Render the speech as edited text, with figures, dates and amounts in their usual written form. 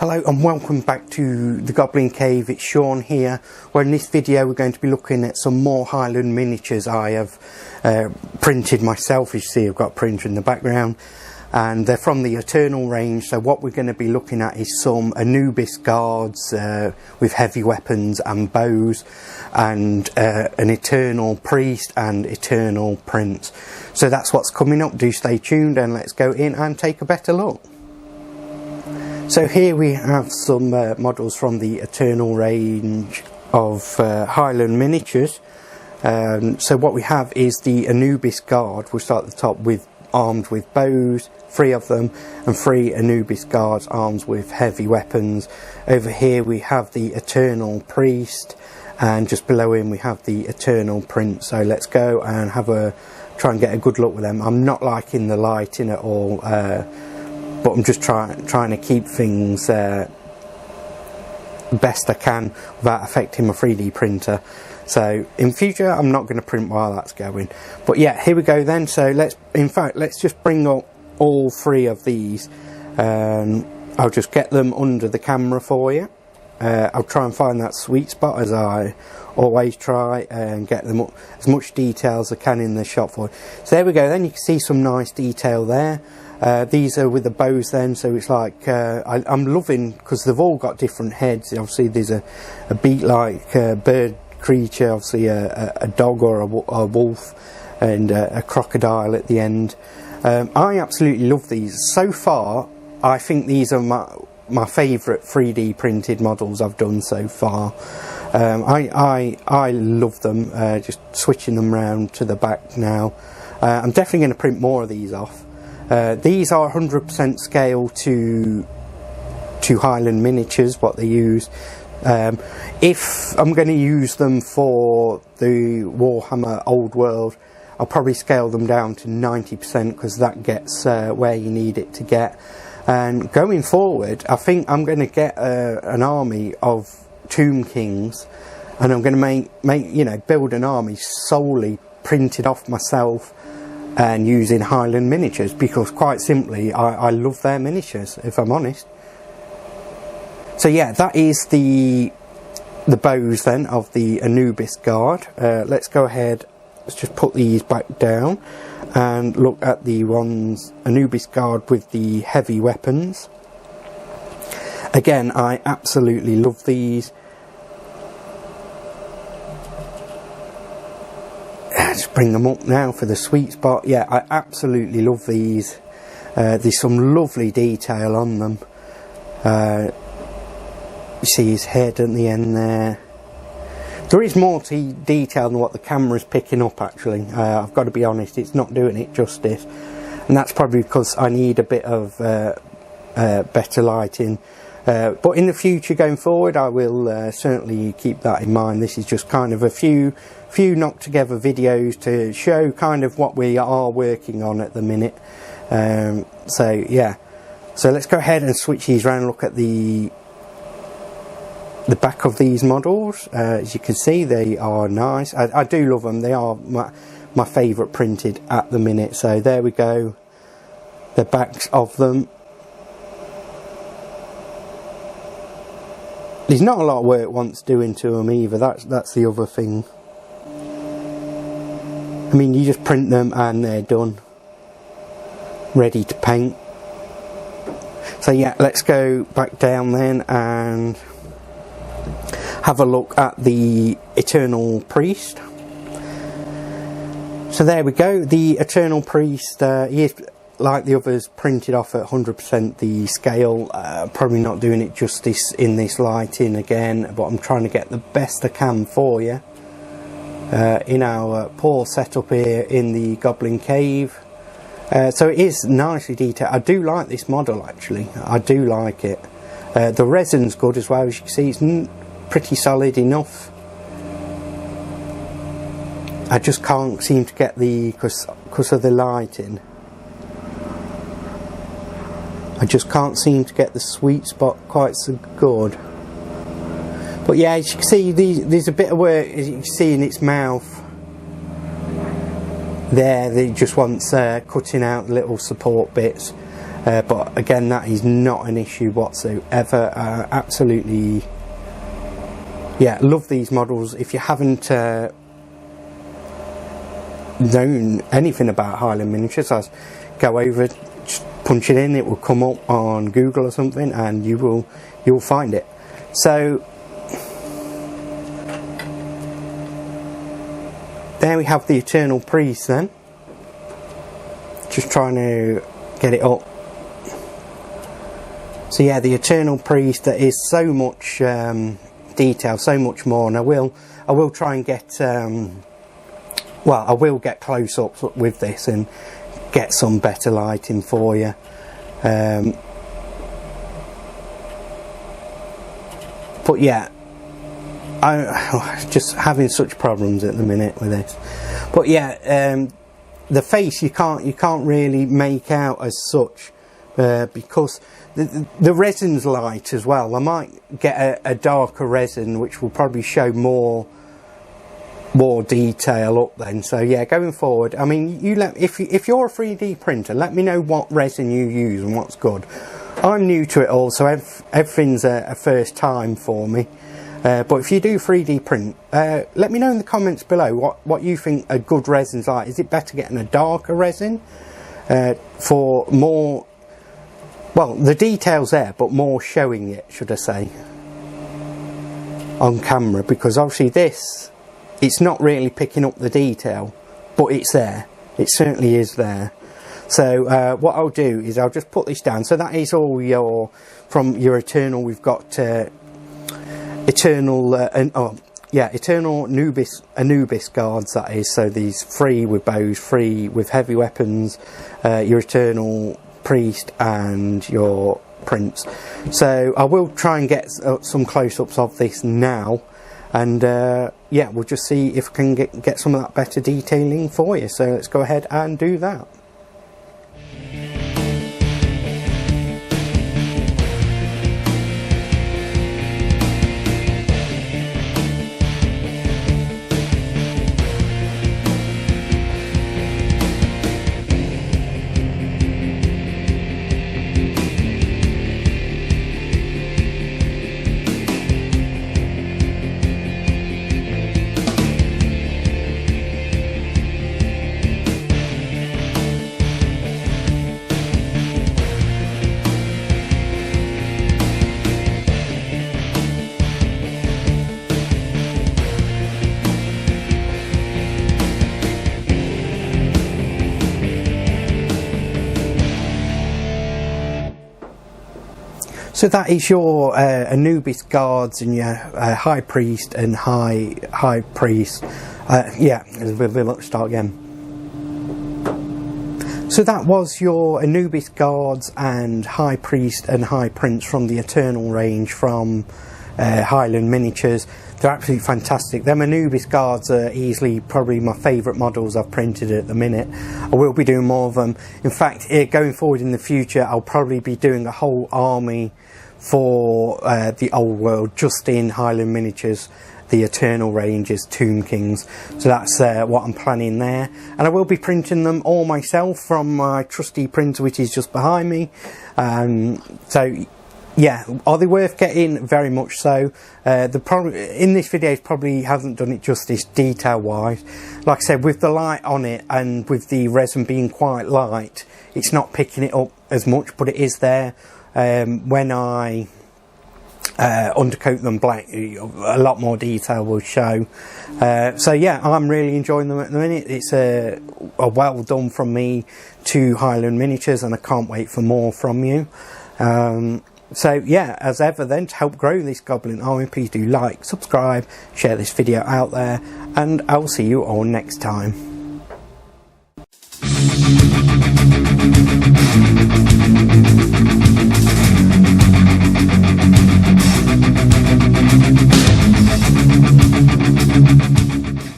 Hello and welcome back to the Goblin Cave. It's Sean here. Well, in this video we're going to be looking at some more Highland miniatures I have printed myself. As you see, I've got a printer in the background and they're from the Eternal range. So what we're going to be looking at is some Anubis guards with heavy weapons and bows, and an Eternal priest and Eternal prince. So that's what's coming up. Do stay tuned and let's go in and take a better look. So here we have some models from the Eternal range of Highland miniatures. So what we have is the Anubis guard. We'll start at the top with armed with bows, 3 of them, and 3 Anubis guards armed with heavy weapons. Over here we have the Eternal priest, and just below him we have the Eternal prince. So let's go and try and get a good look with them. I'm not liking the lighting at all. But I'm just trying to keep things best I can without affecting my 3D printer. So in future I'm not going to print while that's going. But yeah, here we go then. So let's just bring up all 3 of these. I'll just get them under the camera for you. I'll try and find that sweet spot, as I always try, and get them up as much detail as I can in the shot for you. So there we go then. You can see some nice detail there. These are with the bows then, so it's like I'm loving, because they've all got different heads. Obviously there's a beak-like bird creature, obviously a dog or a wolf, and a crocodile at the end. I absolutely love these. So far I think these are my favourite 3D printed models I've done so far. I love them. Just switching them round to the back now. I'm definitely going to print more of these off. These are 100% scale to Highland miniatures, what they use. If I'm going to use them for the Warhammer Old World, I'll probably scale them down to 90%, because that gets where you need it to get. And going forward, I think I'm going to get an army of Tomb Kings, and I'm going to build an army solely printed off myself and using Highland miniatures, because quite simply I love their miniatures, if I'm honest. So yeah, that is the bows then of the Anubis guard. Let's go ahead, let's just put these back down and look at the ones Anubis guard with the heavy weapons. Again, I absolutely love these. Let's bring them up now for the sweet spot. Yeah, I absolutely love these. There's some lovely detail on them. You see his head at the end there. There is more to detail than what the camera's picking up, actually. I've got to be honest, it's not doing it justice. And that's probably because I need a bit of better lighting. But in the future going forward, I will certainly keep that in mind. This is just kind of a few knocked together videos to show kind of what we are working on at the minute. So yeah, so let's go ahead and switch these around and look at the back of these models. As you can see, they are nice. I do love them. They are my favourite printed at the minute. So there we go, the backs of them. There's not a lot of work wants doing to them either. That's the other thing. I mean, you just print them and they're done, ready to paint. So yeah, let's go back down then and have a look at the Eternal priest. So there we go, the Eternal priest. He is, like the others, printed off at 100% the scale. Probably not doing it justice in this lighting again, but I'm trying to get the best I can for you in our poor setup here in the Goblin Cave. So it is nicely detailed. I do like this model, actually. I do like it. The resin's good as well. As you can see, it's pretty solid enough. I just can't seem to get because of the lighting, I just can't seem to get the sweet spot quite so good. But yeah, as you can see, there's a bit of work, as you can see, in its mouth there. That just wants cutting out little support bits. but again, that is not an issue whatsoever. Absolutely, yeah, love these models. If you haven't known anything about Highland miniatures, I'll go over, just punch it in, it will come up on Google or something, and you'll find it. So there we have the Eternal Priest then. Just trying to get it up. So yeah, the Eternal Priest, there is so much detail, so much more, and I will try and get well, I will get close-ups with this and get some better lighting for you. But yeah, I'm just having such problems at the minute with this. But yeah, the face you can't really make out as such, because the resin's light as well. I might get a darker resin which will probably show more detail up then. So yeah, going forward, I mean, if you're a 3D printer, let me know what resin you use and what's good. I'm new to it all, so everything's a first time for me. But if you do 3D print, let me know in the comments below what you think a good resin's like. Is it better getting a darker resin for more, well, the detail's there, but more showing it, should I say, on camera? Because obviously this, it's not really picking up the detail, but it's there. It certainly is there. So what I'll do is I'll just put this down. So that is all from your Eternal. We've got Eternal Anubis guards, that is. So these 3 with bows, 3 with heavy weapons, your Eternal Priest and your Prince. So I will try and get some close-ups of this now, and yeah, we'll just see if we can get some of that better detailing for you. So let's go ahead and do that. So that is your Anubis guards and your High Priest and High Priest. Yeah, let's start again. So that was your Anubis guards and High Priest and High Prince from the Eternal range from Highland Miniatures. They're absolutely fantastic. Them Anubis guards are easily probably my favourite models I've printed at the minute. I will be doing more of them. In fact, going forward in the future, I'll probably be doing a whole army for the old world just in Highland Miniatures, the Eternal ranges, Tomb Kings. So that's what I'm planning there, and I will be printing them all myself from my trusty printer which is just behind me. So yeah, are they worth getting? Very much so. The problem in this video probably hasn't done it justice detail wise. Like I said, with the light on it and with the resin being quite light, it's not picking it up as much, but it is there. When I undercoat them black, a lot more detail will show. So yeah, I'm really enjoying them at the minute. It's a well done from me to Highland Miniatures, and I can't wait for more from you. So yeah, as ever then, to help grow this Goblin army, please do like, subscribe, share this video out there, and I'll see you all next time.